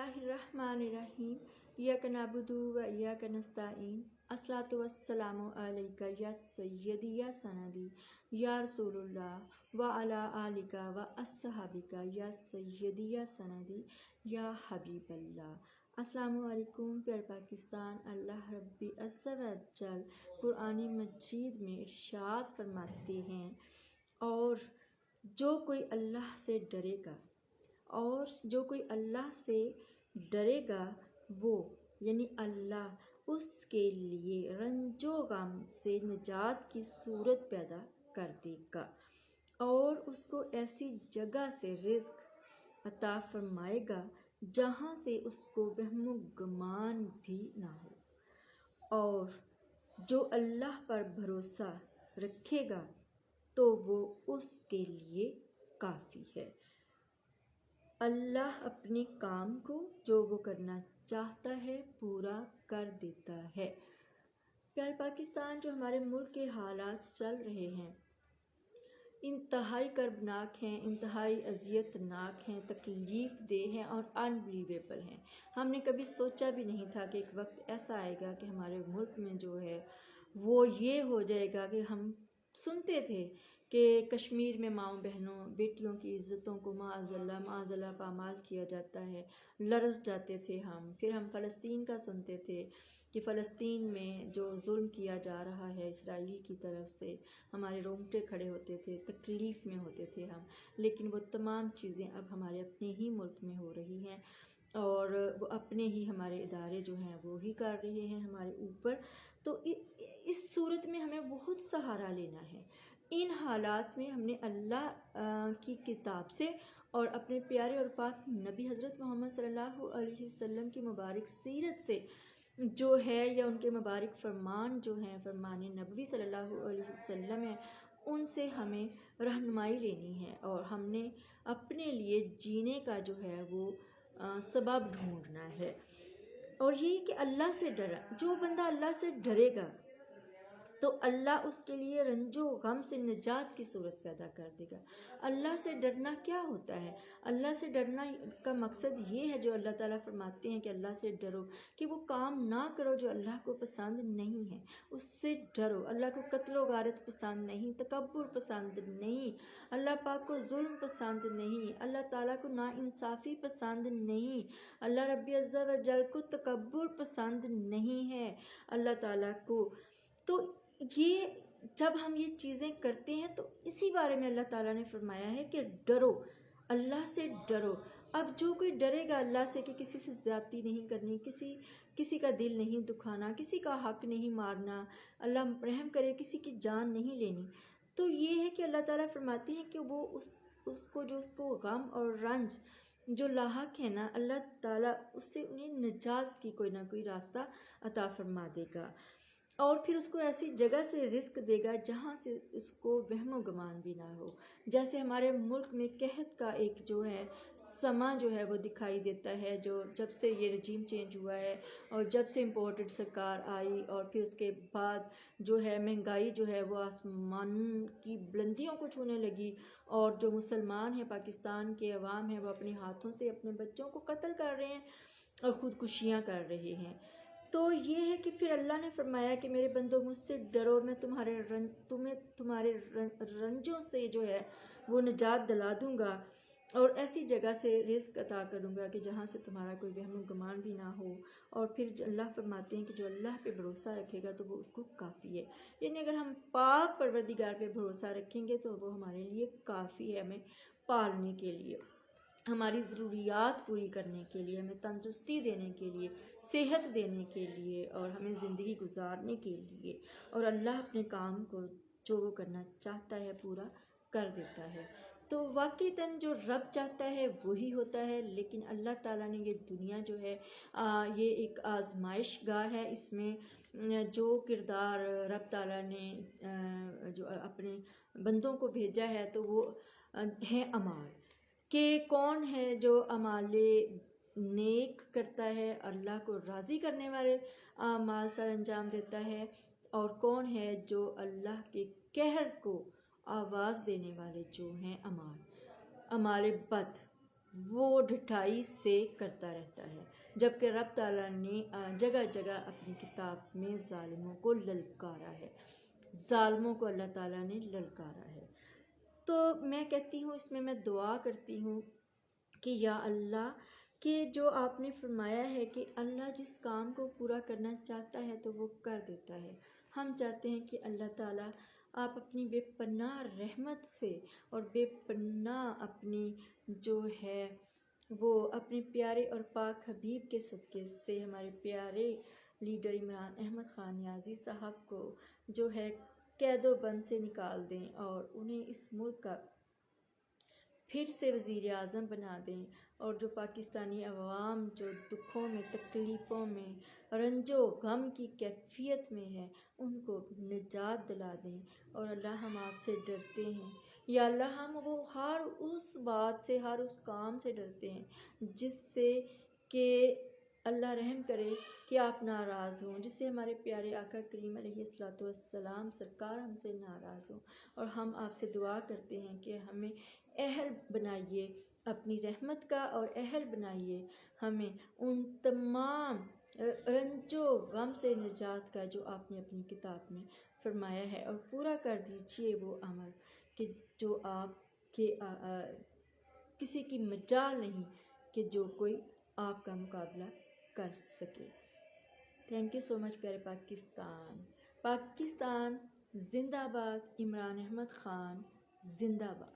बिस्मिल्लाहिर्रहमानिर्रहीम इय्याक नअबुदु व इय्याक नस्तईन अस्सलातु वस्सलामु अलैका या सय्यदी या सनदी या रसूलुल्लाह व अला आलिका व अस्सहाबिका या सय्यदी या सनदी या हबीबल्लाह। अस्सलामु अलैकुम प्यार पाकिस्तान। अल्लाह रब्बी अज़्ज़ा व जल कुरान मजीद में इरशाद फरमाते हैं, और जो कोई अल्लाह से डरेगा डरेगा वो यानी अल्लाह उसके लिए रंजो गम से निजात की सूरत पैदा कर देगा और उसको ऐसी जगह से रिज़्क अता फरमाएगा जहाँ से उसको वहमो गुमान भी ना हो। और जो अल्लाह पर भरोसा रखेगा तो वो उसके लिए काफ़ी है। अल्लाह अपने काम को जो वो करना चाहता है पूरा कर देता है। प्यारे पाकिस्तान, जो हमारे मुल्क के हालात चल रहे हैं इंतहाई कर्बनाक हैं, इंतहाई अजियतनाक हैं, तकलीफ़ देह हैं और अनबिलीवेबल हैं। हमने कभी सोचा भी नहीं था कि एक वक्त ऐसा आएगा कि हमारे मुल्क में जो है वो ये हो जाएगा कि हम सुनते थे कि कश्मीर में माँओं बहनों बेटियों की इज़्ज़तों को माअज़ल्लाह पामाल किया जाता है, लरज़ जाते थे हम। फिर हम फ़लस्तीन का सुनते थे कि फ़लस्तीन में जो जुल्म किया जा रहा है इसराइली की तरफ से, हमारे रोंगटे खड़े होते थे, तकलीफ़ में होते थे हम। लेकिन वो तमाम चीज़ें अब हमारे अपने ही मुल्क में हो रही हैं और वो अपने ही हमारे इदारे जो हैं वो ही कर रहे हैं हमारे ऊपर। तो इस सूरत में हमें बहुत सहारा लेना है। इन हालात में हमने अल्लाह की किताब से और अपने प्यारे और पाक नबी हज़रत मोहम्मद सल्लल्लाहु अलैहि वसल्लम की मुबारक सीरत से जो है या उनके मुबारक फरमान जो हैं फरमान नबवी सल्लल्लाहु अलैहि वसल्लम है, उनसे हमें रहनुमाई लेनी है और हमने अपने लिए जीने का जो है वो सबब ढूंढना है। और ये कि अल्लाह से डरा, जो बंदा अल्लाह से डरेगा तो अल्लाह उसके लिए रंजो गम से निजात की सूरत पैदा कर देगा। अल्लाह से डरना क्या होता है? अल्लाह से डरना का मकसद ये है, जो अल्लाह ताला फरमाते हैं कि अल्लाह से डरो, कि वो काम ना करो जो अल्लाह को पसंद नहीं है, उससे डरो। अल्लाह को कत्ल व गारत पसंद नहीं, तकब्बुर पसंद नहीं, अल्लाह पाक को जुल्म पसंद नहीं, अल्लाह ताला को नाइंसाफ़ी पसंद नहीं, अल्लाह रब्बी अज़्ज़ा व जल को तकब्बुर पसंद नहीं है अल्लाह ताला को। तो ये जब हम ये चीज़ें करते हैं तो इसी बारे में अल्लाह ताला ने फरमाया है कि डरो, अल्लाह से डरो। अब जो कोई डरेगा अल्लाह से कि किसी से ज़्यादती नहीं करनी, किसी का दिल नहीं दुखाना, किसी का हक नहीं मारना, अल्लाह रहम करे किसी की जान नहीं लेनी, तो ये है कि अल्लाह ताला फरमाते हैं कि वो उसको जो उसको गम और रंज जो लाहक है ना, अल्लाह ताला उससे उन्हें निजात की कोई ना कोई रास्ता अता फरमा देगा और फिर उसको ऐसी जगह से रिस्क देगा जहाँ से उसको वहमो गुमान भी ना हो। जैसे हमारे मुल्क में कहत का एक जो है समा जो है वो दिखाई देता है, जो जब से ये रजीम चेंज हुआ है और जब से इम्पोर्टेड सरकार आई और फिर उसके बाद जो है महंगाई जो है वो आसमान की बुलंदियों को छूने लगी और जो मुसलमान हैं पाकिस्तान के अवाम हैं वो अपने हाथों से अपने बच्चों को कत्ल कर रहे हैं और ख़ुदकुशियाँ कर रहे हैं। तो ये है कि फिर अल्लाह ने फरमाया कि मेरे बंदों मुझसे डरो, मैं तुम्हारे रंजों से जो है वो निजात दिला दूँगा और ऐसी जगह से रिज़्क अता करूँगा कि जहाँ से तुम्हारा कोई वहम गुमान भी ना हो। और फिर अल्लाह फरमाते हैं कि जो अल्लाह पे भरोसा रखेगा तो वो उसको काफ़ी है। यानी अगर हम पाक परवरदिगार पे भरोसा रखेंगे तो वो हमारे लिए काफ़ी है, हमें पालने के लिए, हमारी ज़रूरियात पूरी करने के लिए, हमें तंदुरुस्ती देने के लिए, सेहत देने के लिए और हमें ज़िंदगी गुजारने के लिए। और अल्लाह अपने काम को जो वो करना चाहता है पूरा कर देता है। तो वाक़ईतन जो रब चाहता है वही होता है। लेकिन अल्लाह ताला ने ये दुनिया जो है ये एक आजमाइश गाह है। इसमें जो किरदार रब ताला ने जो अपने बंदों को भेजा है तो वो है अमाल, कि कौन है जो अमाले नेक करता है, अल्लाह को राज़ी करने वाले अमाल सर अंजाम देता है, और कौन है जो अल्लाह के कहर को आवाज़ देने वाले जो हैं अमाले बद وہ ڈٹھائی سے کرتا رہتا ہے، جبکہ رب تعالیٰ نے جگہ جگہ اپنی کتاب میں ظالموں کو للکارا ہے، ظالموں کو اللہ تعالیٰ نے للکارا ہے۔ تو میں کہتی ہوں، اس میں دعا کرتی ہوں کہ یا اللہ، کہ جو آپ نے فرمایا ہے کہ اللہ جس کام کو پورا کرنا چاہتا ہے تو وہ کر دیتا ہے، ہم چاہتے ہیں کہ اللہ تعالیٰ آپ اپنی بے پناہ رحمت سے اور بے پناہ اپنی جو ہے وہ اپنے پیارے اور پاک حبیب کے صدقے سے ہمارے پیارے لیڈر عمران احمد خان نیازی صاحب کو جو ہے قید و بند سے نکال دیں اور انہیں اس ملک کا پھر سے وزیر اعظم بنا دیں، اور جو پاکستانی عوام جو دکھوں میں، تکلیفوں میں، رنج و غم کی کیفیت میں ہے، ان کو نجات دلا دیں۔ اور اللہ، ہم آپ سے ڈرتے ہیں، یا اللہ ہم وہ ہر اس بات سے، ہر اس کام سے ڈرتے ہیں جس سے کہ اللہ رحم کرے کہ آپ ناراض ہوں، جس سے ہمارے پیارے آقا کریم علیہ الصلوۃ والسلام سرکار ہم سے ناراض ہوں۔ اور ہم آپ سے دعا کرتے ہیں کہ ہمیں اہل بنائیے اپنی رحمت کا، اور اہل بنائیے ہمیں ان تمام رنج و غم سے نجات کا جو آپ نے اپنی کتاب میں فرمایا ہے، اور پورا کر دیجئے وہ عمل کہ جو آپ کے کسی کی مجال نہیں کہ جو کوئی آپ کا مقابلہ کر سکے۔ تھینک یو سو مچ پیارے پاکستان۔ پاکستان زندہ باد، عمران احمد خان زندہ باد۔